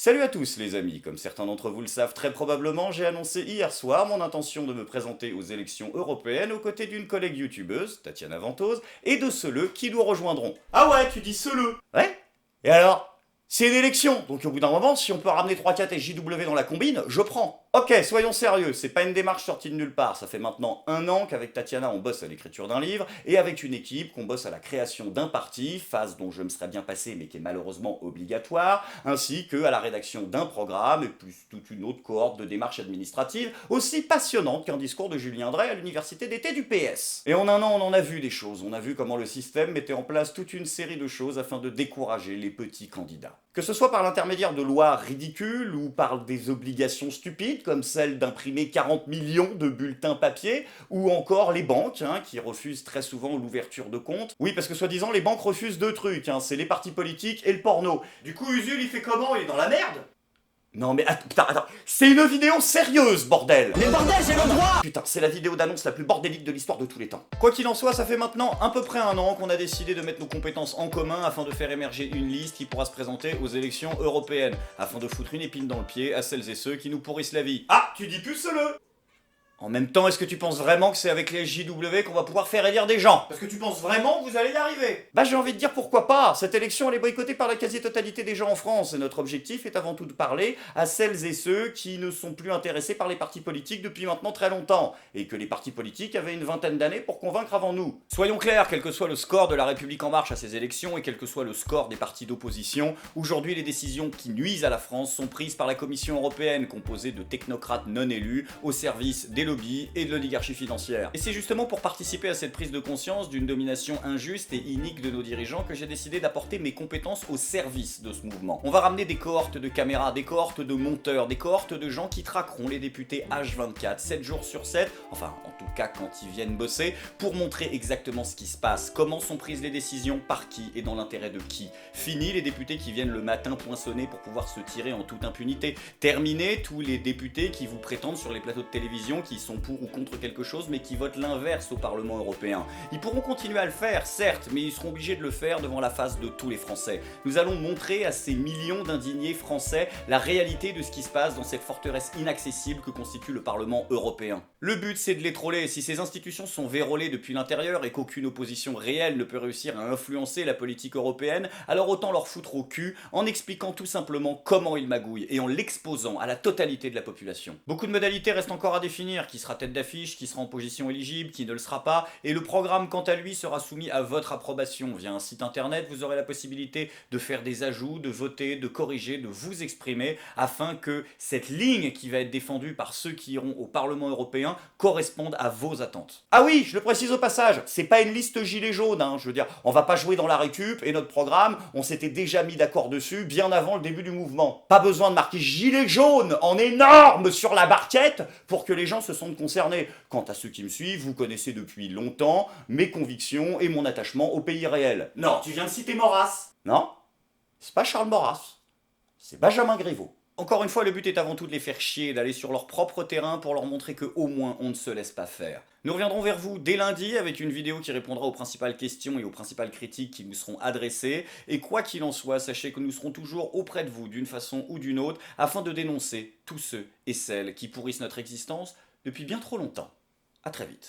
Salut à tous les amis, comme certains d'entre vous le savent très probablement, j'ai annoncé hier soir mon intention de me présenter aux élections européennes aux côtés d'une collègue youtubeuse, Tatiana Ventose, et de ceux qui nous rejoindront. Ah ouais, tu dis seul. Ouais. Et alors? C'est une élection, donc au bout d'un moment, si on peut ramener 3-4 et JW dans la combine, je prends. Ok, soyons sérieux, c'est pas une démarche sortie de nulle part, ça fait maintenant 1 an qu'avec Tatiana on bosse à l'écriture d'un livre, et avec une équipe qu'on bosse à la création d'un parti, phase dont je me serais bien passé mais qui est malheureusement obligatoire, ainsi que à la rédaction d'un programme, et plus toute une autre cohorte de démarches administratives, aussi passionnante qu'un discours de Julien Drey à l'université d'été du PS. Et en 1 an on en a vu des choses, on a vu comment le système mettait en place toute une série de choses afin de décourager les petits candidats. Que ce soit par l'intermédiaire de lois ridicules ou par des obligations stupides comme celle d'imprimer 40 millions de bulletins papier, ou encore les banques qui refusent très souvent l'ouverture de comptes. Oui, parce que soi-disant les banques refusent 2 trucs, c'est les partis politiques et le porno. Du coup, Usul, il fait comment? Il est dans la merde? Non mais attends, c'est une vidéo sérieuse, bordel! Mais bordel, j'ai le droit! Putain, c'est la vidéo d'annonce la plus bordélique de l'histoire de tous les temps. Quoi qu'il en soit, ça fait maintenant à peu près 1 an qu'on a décidé de mettre nos compétences en commun afin de faire émerger une liste qui pourra se présenter aux élections européennes, afin de foutre une épine dans le pied à celles et ceux qui nous pourrissent la vie. Ah, tu dis plus seul. En même temps, est-ce que tu penses vraiment que c'est avec les JW qu'on va pouvoir faire élire des gens? Parce que tu penses vraiment que vous allez y arriver? Bah j'ai envie de dire pourquoi pas. Cette élection elle est boycottée par la quasi-totalité des gens en France et notre objectif est avant tout de parler à celles et ceux qui ne sont plus intéressés par les partis politiques depuis maintenant très longtemps et que les partis politiques avaient une vingtaine d'années pour convaincre avant nous. Soyons clairs, quel que soit le score de la République en marche à ces élections et quel que soit le score des partis d'opposition, aujourd'hui les décisions qui nuisent à la France sont prises par la Commission européenne composée de technocrates non élus au service des lobbies et de l'oligarchie financière. Et c'est justement pour participer à cette prise de conscience d'une domination injuste et inique de nos dirigeants que j'ai décidé d'apporter mes compétences au service de ce mouvement. On va ramener des cohortes de caméras, des cohortes de monteurs, des cohortes de gens qui traqueront les députés H24, 7 jours sur 7, enfin en tout cas quand ils viennent bosser, pour montrer exactement ce qui se passe, comment sont prises les décisions, par qui et dans l'intérêt de qui. Fini les députés qui viennent le matin poinçonner pour pouvoir se tirer en toute impunité. Terminé tous les députés qui vous prétendent sur les plateaux de télévision qu'ils sont pour ou contre quelque chose mais qui votent l'inverse au Parlement européen. Ils pourront continuer à le faire, certes, mais ils seront obligés de le faire devant la face de tous les Français. Nous allons montrer à ces millions d'indignés français la réalité de ce qui se passe dans cette forteresse inaccessible que constitue le Parlement européen. Le but c'est de les troller. Si ces institutions sont vérolées depuis l'intérieur et qu'aucune opposition réelle ne peut réussir à influencer la politique européenne, alors autant leur foutre au cul en expliquant tout simplement comment ils magouillent et en l'exposant à la totalité de la population. Beaucoup de modalités restent encore à définir, qui sera tête d'affiche, qui sera en position éligible, qui ne le sera pas, et le programme quant à lui sera soumis à votre approbation. Via un site internet, vous aurez la possibilité de faire des ajouts, de voter, de corriger, de vous exprimer, afin que cette ligne qui va être défendue par ceux qui iront au Parlement européen corresponde à vos attentes. Ah oui, je le précise au passage, c'est pas une liste gilet jaune, je veux dire, on va pas jouer dans la récup, et notre programme, on s'était déjà mis d'accord dessus bien avant le début du mouvement. Pas besoin de marquer gilet jaune en énorme sur la barquette pour que les gens se sentent concernés. Quant à ceux qui me suivent, vous connaissez depuis longtemps mes convictions et mon attachement au pays réel. Non, tu viens de citer Maurras. Non, c'est pas Charles Maurras, c'est Benjamin Griveaux. Encore une fois, le but est avant tout de les faire chier, d'aller sur leur propre terrain pour leur montrer que au moins on ne se laisse pas faire. Nous reviendrons vers vous dès lundi avec une vidéo qui répondra aux principales questions et aux principales critiques qui nous seront adressées. Et quoi qu'il en soit, sachez que nous serons toujours auprès de vous d'une façon ou d'une autre afin de dénoncer tous ceux et celles qui pourrissent notre existence depuis bien trop longtemps. A très vite.